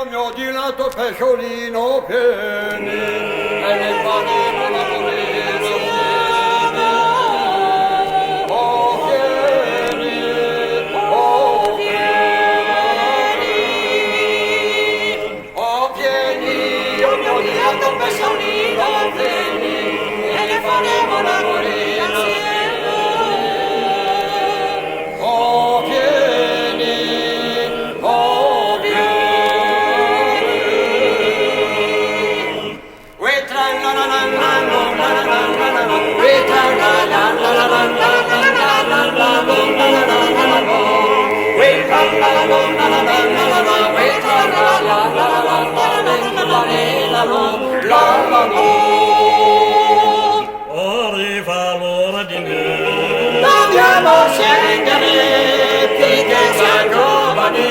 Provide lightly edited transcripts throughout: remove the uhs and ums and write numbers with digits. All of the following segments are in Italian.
mio dilato pesciolino pieni, e nel panino la polina insieme. Oh, vieni, oh, vieni, oh, vieni, oh mio dilato pesciolino pieni, e ne faremo la polina insieme. Oh, vieni, oh, Arriva l'ordine, dobbiamo scendere finché siamo giovani,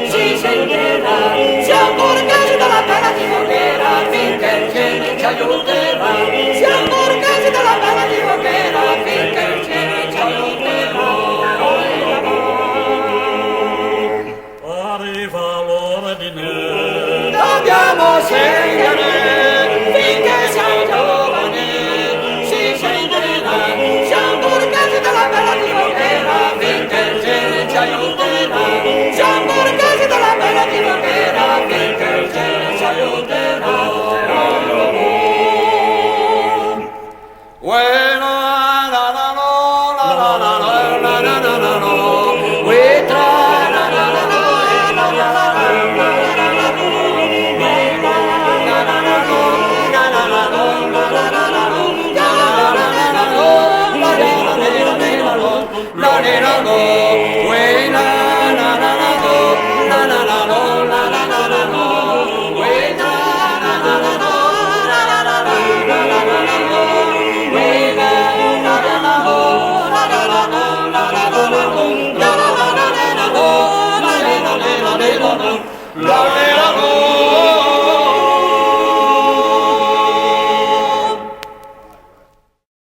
si scenderà, siamo borghesi dalla bella di Voghera, finché il cielo ci aiuterà, siamo borghesi dalla bella di Voghera, finché il cielo ci aiuterà. arriva l'ordine, Dobbiamo scendere finché siamo giovani, si scenderà, siamo borghesi dalla bella di Voghera, finché il cielo ci aiuterà, siamo borghesi dalla bella di Voghera, finché il cielo ci aiuterà. La